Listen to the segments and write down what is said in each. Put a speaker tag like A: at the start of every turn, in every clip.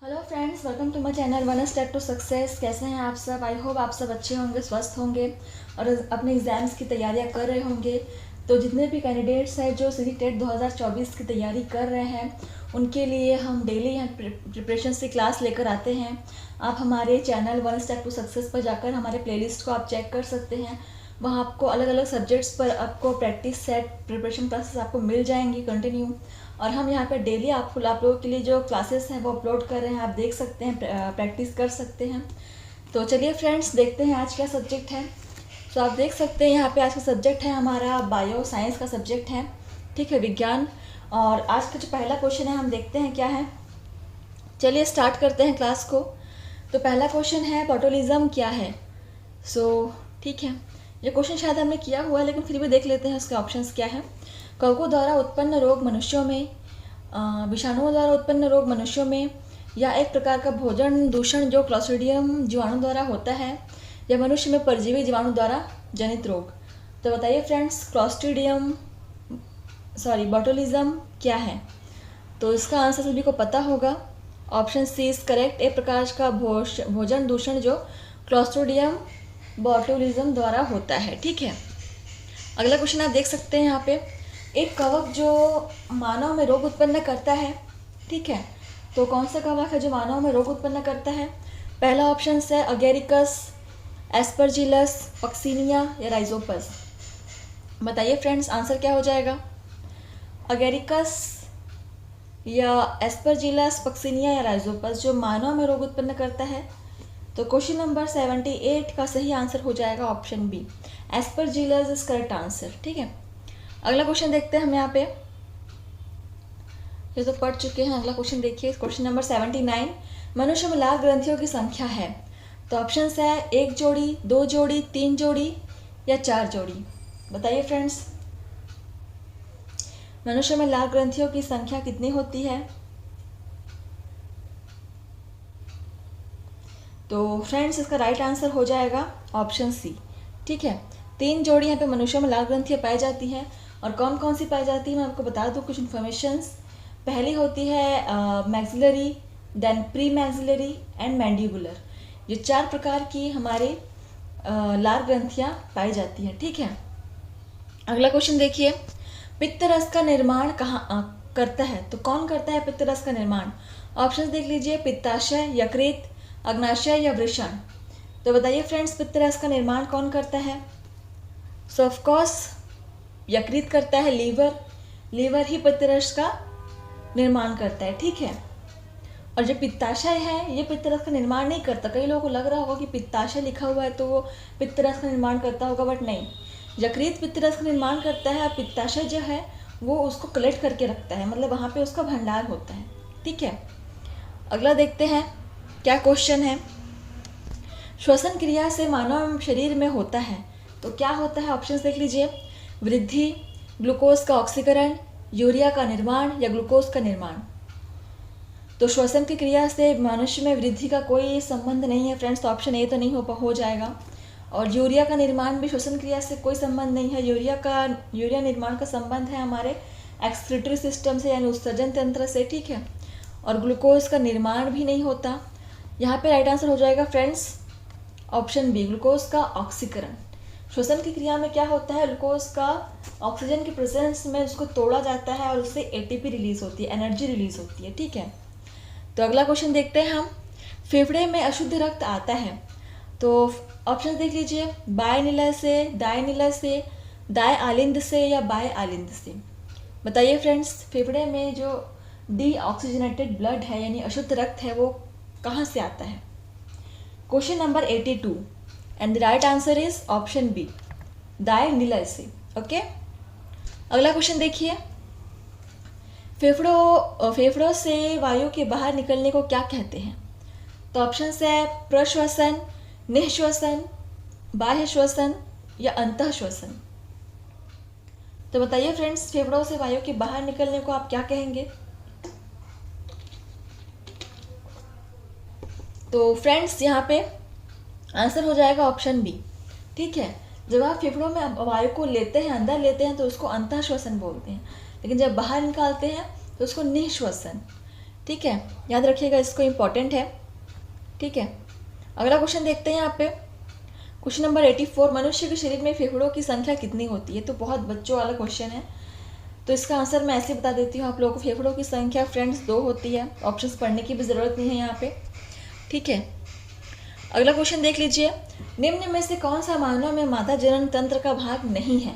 A: Hello friends, welcome to my channel one step to success. कैसे हैं आप सब? आई होप आप सब अच्छे होंगे, स्वस्थ होंगे और अपने एग्ज़ाम्स की तैयारियां कर रहे होंगे। तो जितने भी कैंडिडेट्स हैं जो सीजी टेट 2024 की तैयारी कर रहे हैं, उनके लिए हम डेली यहाँ प्रिपरेशन की क्लास लेकर आते हैं। आप हमारे channel one step to success पर जाकर हमारे प्लेलिस्ट को आप चेक कर सकते हैं। वहाँ आपको अलग अलग सब्जेक्ट्स पर आपको प्रैक्टिस सेट प्रिपरेशन क्लासेस आपको मिल जाएंगी कंटिन्यू। और हम यहाँ पे डेली आप लोगों के लिए जो क्लासेस हैं वो अपलोड कर रहे हैं, आप देख सकते हैं, प्रैक्टिस कर सकते हैं। तो चलिए फ्रेंड्स, देखते हैं आज क्या सब्जेक्ट है। तो आप देख सकते हैं यहाँ पे आज का सब्जेक्ट है हमारा बायो साइंस का सब्जेक्ट है, ठीक है, विज्ञान। और आज का जो पहला क्वेश्चन है हम देखते हैं क्या है। चलिए स्टार्ट करते हैं क्लास को। तो पहला क्वेश्चन है बोटुलिज्म क्या है। ठीक है, ये क्वेश्चन शायद हमने किया हुआ है, लेकिन फिर भी देख लेते हैं उसके ऑप्शंस क्या है। कवकों द्वारा उत्पन्न रोग मनुष्यों में, विषाणुओं द्वारा उत्पन्न रोग मनुष्यों में, या एक प्रकार का भोजन दूषण जो क्लॉस्ट्रीडियम जीवाणु द्वारा होता है, या मनुष्य में परजीवी जीवाणु द्वारा जनित रोग। तो बताइए फ्रेंड्स, बोटुलिज्म क्या है। तो इसका आंसर सभी को पता होगा। Option c is correct. एक प्रकार का भोजन दूषण जो क्लॉस्ट्रीडियम बोटुलिज्म द्वारा होता है, ठीक है। अगला क्वेश्चन आप देख सकते हैं यहाँ पे, एक कवक जो मानव में रोग उत्पन्न करता है, ठीक है। तो कौन सा कवक है जो मानव में रोग उत्पन्न करता है? पहला ऑप्शन है अगेरिकस, एस्परजिलस, पक्सिनिया या राइजोपस। बताइए फ्रेंड्स, आंसर क्या हो जाएगा? अगेरिकस या एस्परजिलस, पक्सिनिया या राइजोपस जो मानव में रोग उत्पन्न करता है। तो क्वेश्चन नंबर 78 का सही आंसर हो जाएगा option b, aspergillus is correct answer, ठीक है। अगला क्वेश्चन देखते हैं हम यहाँ पे, ये तो पढ़ चुके हैं। अगला क्वेश्चन देखिए, क्वेश्चन नंबर 79, मनुष्य में लाल ग्रंथियों की संख्या है। तो ऑप्शन है 1 जोड़ी, 2 जोड़ी, 3 जोड़ी या 4 जोड़ी। बताइए फ्रेंड्स, मनुष्य में लाल ग्रंथियों की संख्या कितनी होती है? तो फ्रेंड्स, इसका राइट आंसर हो जाएगा ऑप्शन सी, ठीक है। 3 जोड़ी यहाँ पे मनुष्यों में लाल ग्रंथियाँ पाई जाती हैं। और कौन कौन सी पाई जाती है मैं आपको बता दूँ कुछ इन्फॉर्मेशंस। पहली होती है maxillary, then premaxillary and mandibular. ये 4 प्रकार की हमारे लाल ग्रंथियाँ पाई जाती हैं, ठीक है। अगला क्वेश्चन देखिए, पित्त रस का निर्माण कहाँ करता है? तो कौन करता है पित्त रस का निर्माण? ऑप्शन देख लीजिए, पित्ताशय, यकृत, अग्नाशय या वृषण। तो बताइए फ्रेंड्स, पित्त रस का निर्माण कौन करता है? सो ऑफकोर्स यकृत करता है, लीवर ही पित्त रस का निर्माण करता है, ठीक है। और जो पित्ताशय है ये पित्त रस का निर्माण नहीं करता। कई लोगों को लग रहा होगा कि पित्ताशय लिखा हुआ है तो वो पित्त रस का निर्माण करता होगा, बट नहीं, यकृत पित्त रस का निर्माण करता है। और पित्ताशय जो है वो उसको कलेक्ट करके रखता है, मतलब वहाँ पे उसका भंडार होता है, ठीक है। अगला देखते हैं क्या क्वेश्चन है। श्वसन क्रिया से मानव शरीर में होता है तो क्या होता है? ऑप्शंस देख लीजिए, वृद्धि, ग्लूकोज का ऑक्सीकरण, यूरिया का निर्माण या ग्लूकोज का निर्माण। तो श्वसन की क्रिया से मनुष्य में वृद्धि का कोई संबंध नहीं है फ्रेंड्स, तो ऑप्शन ए तो नहीं हो जाएगा। और यूरिया का निर्माण भी श्वसन क्रिया से कोई संबंध नहीं है। यूरिया निर्माण का संबंध है हमारे एक्सक्रीटरी सिस्टम से, यानी उत्सर्जन तंत्र से, ठीक है। और ग्लूकोज का निर्माण भी नहीं होता। यहाँ पे राइट आंसर हो जाएगा फ्रेंड्स ऑप्शन बी, ग्लूकोज का ऑक्सीकरण। श्वसन की क्रिया में क्या होता है, ग्लूकोज का ऑक्सीजन के प्रेजेंस में उसको तोड़ा जाता है और उससे एटीपी रिलीज होती है, एनर्जी रिलीज होती है, ठीक है। तो अगला क्वेश्चन देखते हैं हम, फेफड़े में अशुद्ध रक्त आता है। तो ऑप्शन देख लीजिए, बाय निलय से, दाय निलय से, दाय आलिंद से या बाय आलिंद से। बताइए फ्रेंड्स, फेफड़े में जो डीऑक्सीजनेटेड ब्लड है यानी अशुद्ध रक्त है वो कहाँ से आता है? Question number 82 and the right answer is option b, दाय निलय से, ओके। अगला क्वेश्चन देखिए, फेफड़ों से वायु के बाहर निकलने को क्या कहते हैं? तो ऑप्शन है प्रश्वसन, निःश्वसन, बाह्य श्वसन या अंतः श्वसन। तो बताइए फ्रेंड्स, फेफड़ों से वायु के बाहर निकलने को आप क्या कहेंगे? तो फ्रेंड्स, यहाँ पे आंसर हो जाएगा ऑप्शन बी, ठीक है। जब आप फेफड़ों में वायु को लेते हैं, अंदर लेते हैं, तो उसको अंतः श्वसन बोलते हैं, लेकिन जब बाहर निकालते हैं तो उसको निःश्वसन ठीक है, याद रखिएगा, इसको इम्पॉर्टेंट है। ठीक है, अगला क्वेश्चन देखते हैं यहाँ पे। क्वेश्चन नंबर 84, मनुष्य के शरीर में फेफड़ों की संख्या कितनी होती है? तो बहुत बच्चों वाला क्वेश्चन है, तो इसका आंसर मैं ऐसे बता देती हूँ आप लोगों को। फेफड़ों की संख्या फ्रेंड्स 2 होती है। ऑप्शंस पढ़ने की भी ज़रूरत नहीं है यहाँ पे। ठीक है, अगला क्वेश्चन देख लीजिए। निम्न में से कौन सा मानव में माता जनन तंत्र का भाग नहीं है?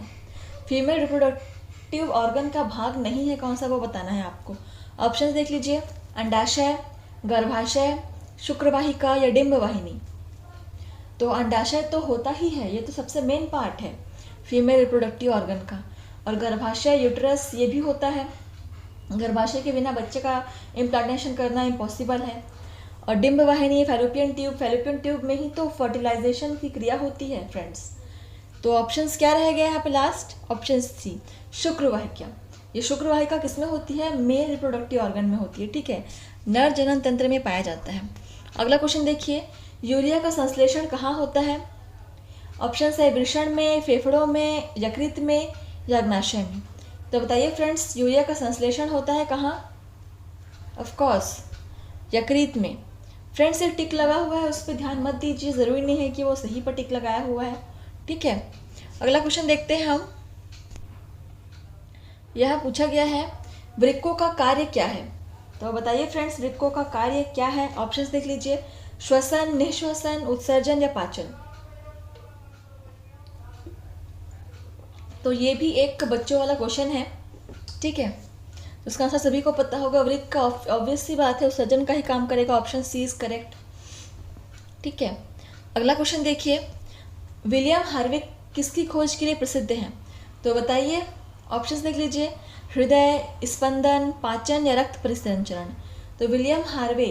A: फीमेल रिप्रोडक्टिव ऑर्गन का भाग नहीं है, कौन सा वो बताना है आपको। ऑप्शन देख लीजिए, अंडाशय, गर्भाशय, शुक्रवाहिका या डिंब वाहिनी। तो अंडाशय तो होता ही है, ये तो सबसे मेन पार्ट है फीमेल रिप्रोडक्टिव ऑर्गन का। और गर्भाशय, यूट्रस, ये भी होता है। गर्भाशय के बिना बच्चे का इम्प्लांटेशन करना इम्पॉसिबल है। और डिंब वाहिनी, फैलोपियन ट्यूब, फैलोपियन ट्यूब में ही तो फर्टिलाइजेशन की क्रिया होती है फ्रेंड्स। तो ऑप्शंस क्या रह गए यहाँ पे लास्ट? Option C, शुक्रवाहिका। ये शुक्रवाहिका किस में होती है? मेल रिप्रोडक्टिव ऑर्गन में होती है। ठीक है, नर जनन तंत्र में पाया जाता है। अगला क्वेश्चन देखिए, यूरिया का संश्लेषण कहाँ होता है? ऑप्शन है वृषण में, फेफड़ों में, यकृत में या अग्नाशय में। तो बताइए फ्रेंड्स, यूरिया का संश्लेषण होता है कहाँ? ऑफकोर्स यकृत में। फ्रेंड्स एक टिक लगा हुआ है, उस पर ध्यान मत दीजिए, ज़रूरी नहीं है कि वो सही पर टिक लगाया हुआ है। ठीक है, अगला क्वेश्चन देखते हैं हम। यह पूछा गया है, वृक्कों का कार्य क्या है? तो बताइए फ्रेंड्स, वृक्कों का कार्य क्या है? ऑप्शंस देख लीजिए, श्वसन, निःश्वसन, उत्सर्जन या पाचन। तो ये भी एक बच्चों वाला क्वेश्चन है। ठीक है, उसका आंसर सभी को पता होगा। वृक्क का ऑब्वियस सी बात है उत्सर्जन का ही काम करेगा। Option c is correct. ठीक है, अगला क्वेश्चन देखिए, विलियम हार्वे किसकी खोज के लिए प्रसिद्ध हैं? तो बताइए, ऑप्शंस देख लीजिए, हृदय, स्पंदन, पाचन या रक्त परिसंचरण। तो विलियम हार्वे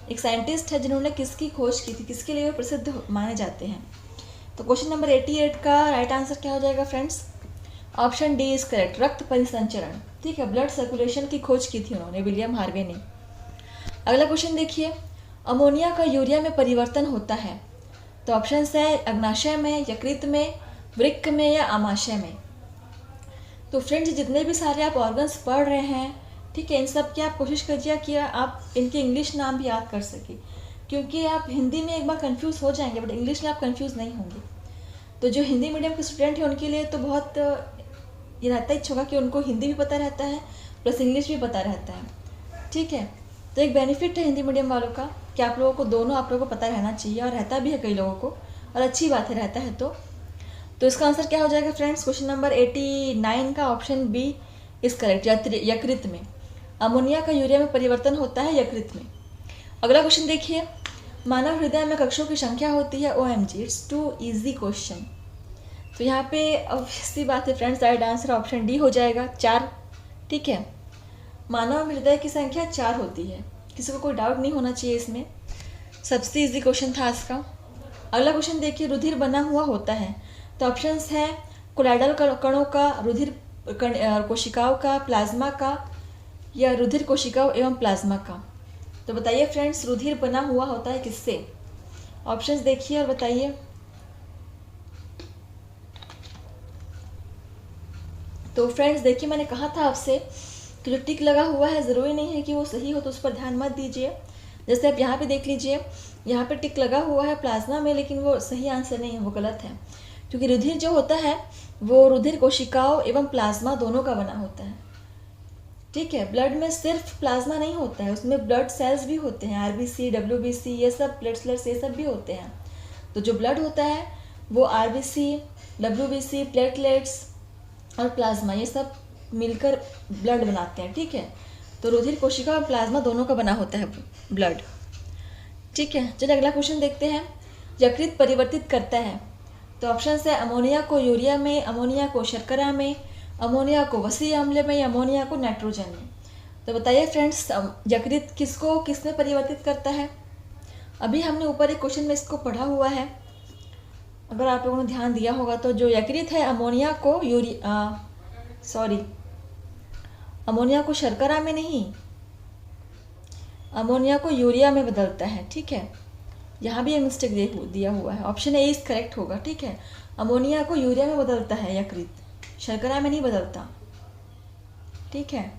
A: एक साइंटिस्ट है जिन्होंने किसकी खोज की थी, किसके लिए वो प्रसिद्ध माने जाते हैं? तो क्वेश्चन नंबर 88 का राइट आंसर क्या हो जाएगा friends? Option D is correct, रक्त परिसंचरण। ठीक है, ब्लड सर्कुलेशन की खोज की थी उन्होंने, विलियम हार्वे ने। अगला क्वेश्चन देखिए, अमोनिया का यूरिया में परिवर्तन होता है। तो ऑप्शन है अग्नाशय में, यकृत में, वृक्क में या आमाशय में। तो फ्रेंड्स जितने भी सारे आप ऑर्गन्स पढ़ रहे हैं, ठीक है, इन सब की आप कोशिश कीजिए कि आप इनके इंग्लिश नाम भी याद कर सके, क्योंकि आप हिंदी में एक बार कंफ्यूज हो जाएंगे बट इंग्लिश में आप कंफ्यूज नहीं होंगे। तो जो हिंदी मीडियम के स्टूडेंट हैं उनके लिए तो बहुत ये रहता ही होगा कि उनको हिंदी भी पता रहता है प्लस इंग्लिश भी पता रहता है। ठीक है, तो एक बेनिफिट है हिंदी मीडियम वालों का कि आप लोगों को दोनों आप लोगों को पता रहना चाहिए, और रहता भी है कई लोगों को, और अच्छी बात है रहता है। तो इसका आंसर क्या हो जाएगा फ्रेंड्स? क्वेश्चन नंबर 89 का ऑप्शन बी इज करेक्ट, यकृत में। अमोनिया का यूरिया में परिवर्तन होता है यकृत में। अगला क्वेश्चन देखिए, मानव हृदय में कक्षों की संख्या होती है? OMG, it's too easy question. तो यहाँ पे ऑब्वियसली बात है friends, right answer option d हो जाएगा, 4। ठीक है, मानव हृदय की संख्या 4 होती है, किसी को कोई डाउट नहीं होना चाहिए इसमें, सबसे इजी क्वेश्चन था इसका। अगला क्वेश्चन देखिए, रुधिर बना हुआ होता है? तो ऑप्शंस है कोलाइडल कणों का, रुधिर कोशिकाओं का, प्लाज्मा का या रुधिर कोशिकाओं एवं प्लाज्मा का। तो बताइए फ्रेंड्स, रुधिर बना हुआ होता है किससे? ऑप्शंस देखिए और बताइए। तो फ्रेंड्स देखिए, मैंने कहा था आपसे कि जो टिक लगा हुआ है ज़रूरी नहीं है कि वो सही हो, तो उस पर ध्यान मत दीजिए। जैसे आप यहाँ पे देख लीजिए, यहाँ पे टिक लगा हुआ है प्लाज्मा में, लेकिन वो सही आंसर नहीं है, वो गलत है। क्योंकि रुधिर जो होता है वो रुधिर कोशिकाओं एवं प्लाज्मा दोनों का बना होता है। ठीक है, ब्लड में सिर्फ प्लाज्मा नहीं होता है, उसमें ब्लड सेल्स भी होते हैं, RBC, WBC, ये सब प्लेटलेट्स ये सब भी होते हैं। तो जो ब्लड होता है वो RBC, WBC, प्लेटलेट्स और प्लाज्मा ये सब मिलकर ब्लड बनाते हैं। ठीक है, तो रुधिर कोशिका और प्लाज्मा दोनों का बना होता है ब्लड। ठीक है, चलिए अगला क्वेश्चन देखते हैं, यकृत परिवर्तित करता है? तो ऑप्शन है अमोनिया को यूरिया में, अमोनिया को शर्करा में, अमोनिया को वसी अम्ल में या अमोनिया को नाइट्रोजन में। तो बताइए फ्रेंड्स, यकृत किसको किस में परिवर्तित करता है? अभी हमने ऊपर एक क्वेश्चन में इसको पढ़ा हुआ है, अगर आप लोगों ने ध्यान दिया होगा तो। जो यकृत है अमोनिया को अमोनिया को शर्करा में नहीं, अमोनिया को यूरिया में बदलता है। ठीक है, यहाँ भी एक मिस्टेक दिया हुआ है, ऑप्शन ए इज करेक्ट होगा। ठीक है, अमोनिया को यूरिया में बदलता है यकृत, शर्करा में नहीं बदलता। ठीक है,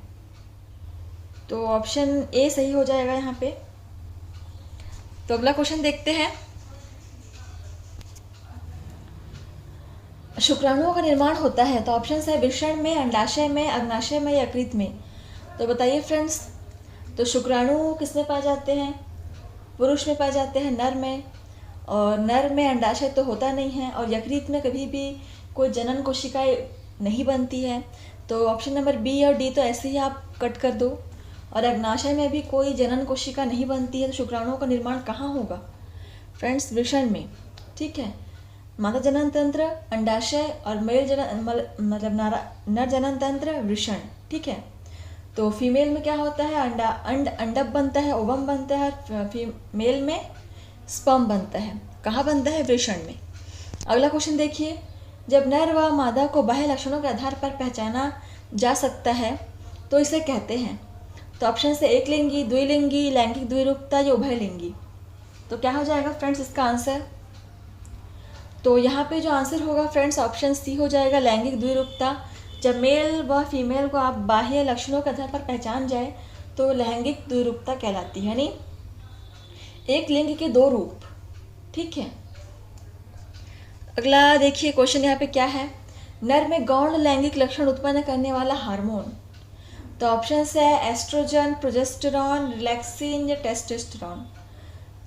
A: तो ऑप्शन ए सही हो जाएगा यहाँ पे। तो अगला क्वेश्चन देखते हैं। शुक्राणुओं का निर्माण होता है, तो ऑप्शन है वृषण में, अंडाशय में, अग्नाशय में या यकृत में। तो बताइए फ्रेंड्स, तो शुक्राणु किस में पाए जाते हैं? पुरुष में पाए जाते हैं, नर में। और नर में अंडाशय तो होता नहीं है, और यकृत में कभी भी कोई जनन कोशिकाएं नहीं बनती है। तो ऑप्शन नंबर बी और डी तो ऐसे ही आप कट कर दो। और अग्नाशय में भी कोई जनन कोशिका नहीं बनती है, तो शुक्राणुओं का निर्माण कहाँ होगा फ्रेंड्स? वृषण में। ठीक है, माता जनन तंत्र अंडाशय और मेल जनन मतलब नर जनन तंत्र वृषण। ठीक है, तो फीमेल में क्या होता है? अंडप बनता है, ओवम बनता है, फीमेल में स्पर्म बनता है। कहाँ बनता है? वृषण में। अगला क्वेश्चन देखिए, जब नर व मादा को बाह्य लक्षणों के आधार पर पहचाना जा सकता है तो इसे कहते हैं। तो ऑप्शन से एक लिंगी, द्विलिंगी, लैंगिक द्विरूपता या उभयलिंगी। तो क्या हो जाएगा फ्रेंड्स इसका आंसर? तो यहाँ पे जो आंसर होगा फ्रेंड्स ऑप्शन सी हो जाएगा, लैंगिक द्विरूपता। जब मेल व फीमेल को आप बाह्य लक्षणों के आधार पर पहचान जाए तो लैंगिक द्विरूपता कहलाती है, यानी एक लिंग के दो रूप। ठीक है, अगला देखिए क्वेश्चन यहाँ पे क्या है। नर में गौण लैंगिक लक्षण उत्पन्न करने वाला हार्मोन। तो ऑप्शन है एस्ट्रोजन, प्रोजेस्टेरॉन, रिलैक्सिन या टेस्टोस्टेरॉन।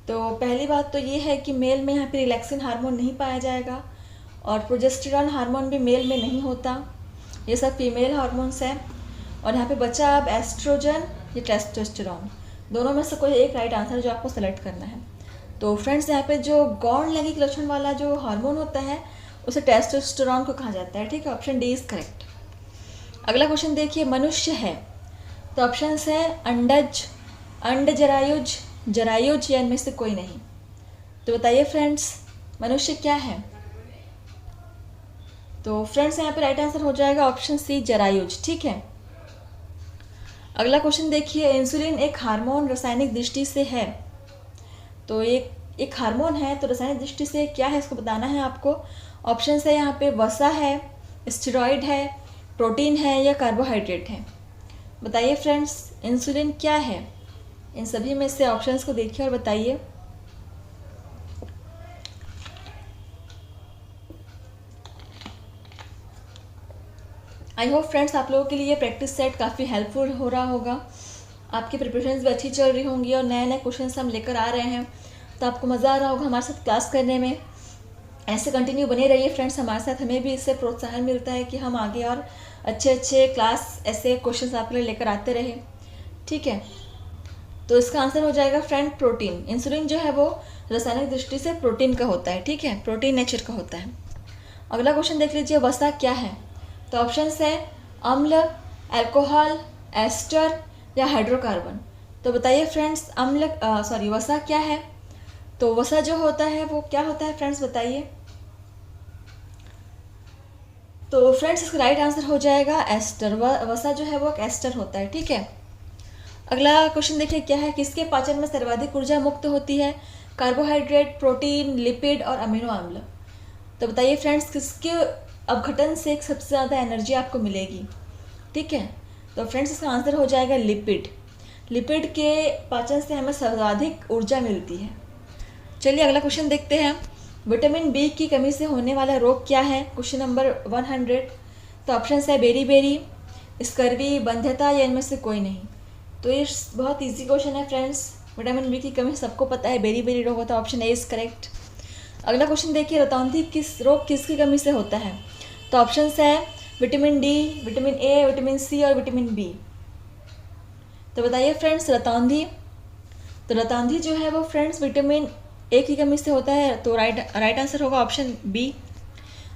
A: तो पहली बात तो ये है कि मेल में यहाँ पे रिलैक्सिन हार्मोन नहीं पाया जाएगा, और प्रोजेस्टेरॉन हार्मोन भी मेल में नहीं होता, ये सब फीमेल हार्मोन्स हैं। और यहाँ पे बचा अब एस्ट्रोजन या टेस्टोस्टेरॉन, दोनों में से कोई एक राइट आंसर जो आपको सेलेक्ट करना है। तो फ्रेंड्स यहाँ पे जो गौण लैंगिक लक्षण वाला जो हार्मोन होता है उसे टेस्टोस्टेरॉन को कहा जाता है। ठीक है, ऑप्शन डी इज करेक्ट। अगला क्वेश्चन देखिए, मनुष्य है, तो ऑप्शन है अंडज, अंड जरायुज, जरायुज या इनमें से कोई नहीं। तो बताइए फ्रेंड्स मनुष्य क्या है? तो फ्रेंड्स यहाँ पे राइट आंसर हो जाएगा ऑप्शन सी, जरायुज। ठीक है, अगला क्वेश्चन देखिए, इंसुलिन एक हार्मोन रासायनिक दृष्टि से है। तो एक हार्मोन है, तो रासायनिक दृष्टि से क्या है इसको बताना है आपको। ऑप्शन है यहाँ पे वसा है, स्टेरॉइड है, प्रोटीन है या कार्बोहाइड्रेट है। बताइए फ्रेंड्स इंसुलिन क्या है? इन सभी में से ऑप्शंस को देखिए और बताइए। आई होप फ्रेंड्स आप लोगों के लिए प्रैक्टिस सेट काफ़ी हेल्पफुल हो रहा होगा, आपकी प्रिपरेशंस भी अच्छी चल रही होंगी और नए नए क्वेश्चंस हम लेकर आ रहे हैं, तो आपको मज़ा आ रहा होगा हमारे साथ क्लास करने में। ऐसे कंटिन्यू बने रहिए फ्रेंड्स हमारे साथ, हमें भी इससे प्रोत्साहन मिलता है कि हम आगे और अच्छे अच्छे क्लास ऐसे क्वेश्चंस आपके लिए लेकर आते रहे। ठीक है, तो इसका आंसर हो जाएगा फ्रेंड प्रोटीन। इंसुलिन जो है वो रासायनिक दृष्टि से प्रोटीन का होता है। ठीक है, प्रोटीन नेचर का होता है। अगला क्वेश्चन देख लीजिए, वसा क्या है? तो ऑप्शन है अम्ल, अल्कोहल, एस्टर या हाइड्रोकार्बन। तो बताइए फ्रेंड्स वसा क्या है? तो वसा जो होता है वो क्या होता है फ्रेंड्स बताइए। तो फ्रेंड्स इसका राइट आंसर हो जाएगा एस्टर। वसा जो है वो एक एस्टर होता है। ठीक है, अगला क्वेश्चन देखिए क्या है, किसके पाचन में सर्वाधिक ऊर्जा मुक्त होती है? कार्बोहाइड्रेट, प्रोटीन, लिपिड और अमीनो अम्ल। तो बताइए फ्रेंड्स किसके अपघटन से सबसे ज़्यादा एनर्जी आपको मिलेगी? ठीक है, तो फ्रेंड्स इसका आंसर हो जाएगा लिपिड। लिपिड के पाचन से हमें सर्वाधिक ऊर्जा मिलती है। चलिए अगला क्वेश्चन देखते हैं, विटामिन बी की कमी से होने वाला रोग क्या है? Question number 100। तो ऑप्शन है बेरी बेरी, स्कर्वी, बंध्यता या इनमें से कोई नहीं। तो ये बहुत इजी क्वेश्चन है फ्रेंड्स, विटामिन बी की कमी सबको पता है, बेरी बेरी रोग होता है, ऑप्शन ए इज करेक्ट। अगला क्वेश्चन देखिए, रतौंधी रोग किसकी कमी से होता है? तो ऑप्शन है vitamin d, vitamin a, vitamin c और विटामिन बी। तो बताइए फ्रेंड्स रतौंधी। तो रतौंधी जो है वो फ्रेंड्स विटामिन ए की कमी से होता है, तो राइट आंसर होगा ऑप्शन बी।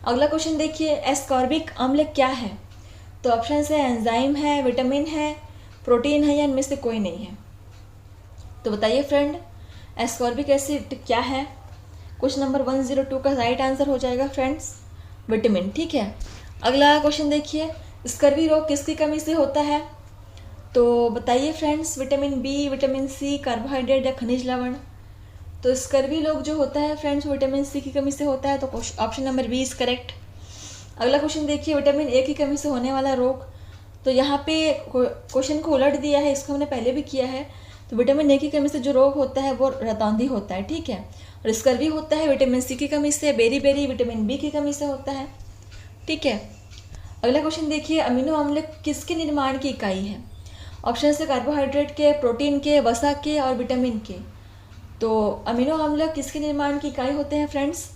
A: अगला क्वेश्चन देखिए, एस्कॉर्बिक अम्ल क्या है? तो ऑप्शन है एंजाइम है, विटामिन है, प्रोटीन है या इनमें से कोई नहीं है। तो बताइए फ्रेंड एस्कॉर्बिक एसिड क्या है? क्वेश्चन नंबर 102 का राइट आंसर हो जाएगा फ्रेंड्स विटामिन। ठीक है, अगला क्वेश्चन देखिए, स्कर्वी रोग किसकी कमी से होता है? तो बताइए friends vitamin b, vitamin c, carbohydrate या खनिज लवण। तो स्कर्वी रोग जो होता है फ्रेंड्स विटामिन सी की कमी से होता है, तो option number b is correct. अगला क्वेश्चन देखिए, विटामिन ए की कमी से होने वाला रोग। तो यहाँ पे क्वेश्चन को उलट दिया है, इसको हमने पहले भी किया है। तो विटामिन ए की कमी से जो रोग होता है वो रतौंधी होता है, ठीक है। और स्कर्वी होता है विटामिन सी की कमी से, बेरी बेरी विटामिन बी की कमी से होता है, ठीक है। अगला क्वेश्चन देखिए, अमीनो अम्ल किसके निर्माण की इकाई है? ऑप्शन है कार्बोहाइड्रेट के, प्रोटीन के, वसा के और विटामिन के। तो अमीनो अम्ल किसके निर्माण की इकाई होते हैं फ्रेंड्स?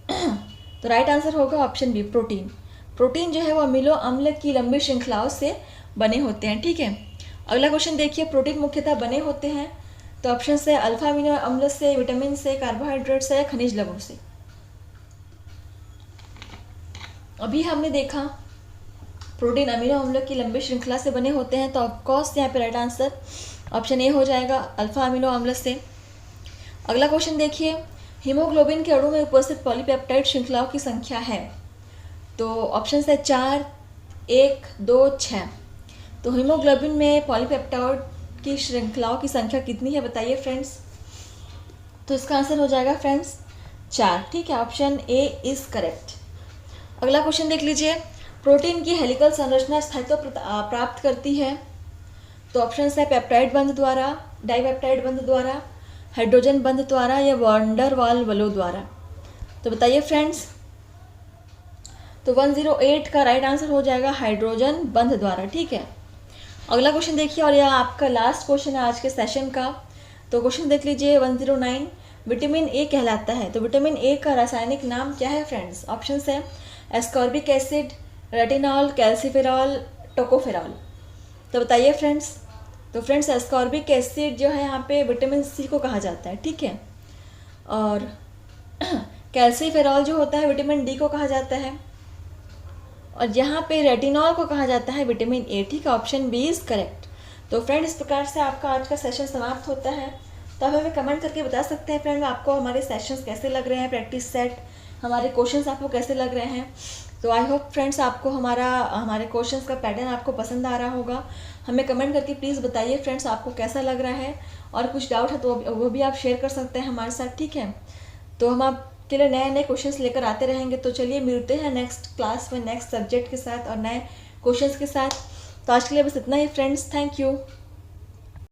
A: तो राइट आंसर होगा ऑप्शन बी, प्रोटीन। प्रोटीन जो है वो अमीनो अम्ल की लंबी श्रृंखलाओं से बने होते हैं, ठीक है। अगला क्वेश्चन देखिए, प्रोटीन मुख्यतः बने होते हैं, तो ऑप्शन है अल्फा अमीनो अम्ल से, विटामिन से, कार्बोहाइड्रेट से या खनिज लवण से। अभी हमने देखा प्रोटीन अमीनो अम्ल की लंबी श्रृंखला से बने होते हैं, तो ऑफकोर्स यहाँ पे राइट आंसर ऑप्शन ए हो जाएगा, अल्फा अमीनो अम्ल से। अगला क्वेश्चन देखिए, हीमोग्लोबिन के अणु में उपस्थित पॉलीपेप्टाइड श्रृंखलाओं की संख्या है। तो ऑप्शन है 4, 1, 2, 6। तो हीमोग्लोबिन में पॉलीपेप्टाइड की श्रृंखलाओं की संख्या कितनी है बताइए फ्रेंड्स? तो इसका आंसर हो जाएगा फ्रेंड्स 4, ठीक है। Option A is correct. अगला क्वेश्चन देख लीजिए, प्रोटीन की हेलिकल संरचना स्थायित्व प्राप्त करती है। तो ऑप्शन है पेप्टाइड बंध द्वारा, डाइपेप्टाइड बंध द्वारा, हाइड्रोजन बंध द्वारा या वॉन डर वाल बलों द्वारा। तो बताइए फ्रेंड्स। तो 108 का राइट आंसर हो जाएगा हाइड्रोजन बंध द्वारा, ठीक है। अगला क्वेश्चन देखिए, और यह आपका लास्ट क्वेश्चन है आज के सेशन का। तो क्वेश्चन देख लीजिए 109, विटामिन ए कहलाता है। तो विटामिन ए का रासायनिक नाम क्या है फ्रेंड्स? ऑप्शन है ascorbic acid, retinol, calciferol, tocopherol. तो बताइए फ्रेंड्स। तो फ्रेंड्स एस्कॉर्बिक एसिड जो है यहाँ पे विटामिन सी को कहा जाता है, ठीक है। और कैल्सिफेरॉल जो होता है विटामिन डी को कहा जाता है। और यहाँ पे रेटिनॉल को कहा जाता है विटामिन ए, ठीक है। Option b is correct. तो फ्रेंड इस प्रकार से आपका आज का सेशन समाप्त होता है। तो आप हमें कमेंट करके बता सकते हैं फ्रेंड आपको हमारे सेशंस कैसे लग रहे हैं, प्रैक्टिस सेट, हमारे क्वेश्चंस आपको कैसे लग रहे हैं। तो आई होप फ्रेंड्स आपको हमारे क्वेश्चंस का पैटर्न आपको पसंद आ रहा होगा। हमें कमेंट करके प्लीज़ बताइए फ्रेंड्स आपको कैसा लग रहा है, और कुछ डाउट है तो वो भी आप शेयर कर सकते हैं हमारे साथ, ठीक है। तो हम आपके लिए नए नए क्वेश्चंस लेकर आते रहेंगे। तो चलिए मिलते हैं नेक्स्ट क्लास में नेक्स्ट सब्जेक्ट के साथ और नए क्वेश्चंस के साथ। तो आज के लिए बस इतना ही फ्रेंड्स, थैंक यू।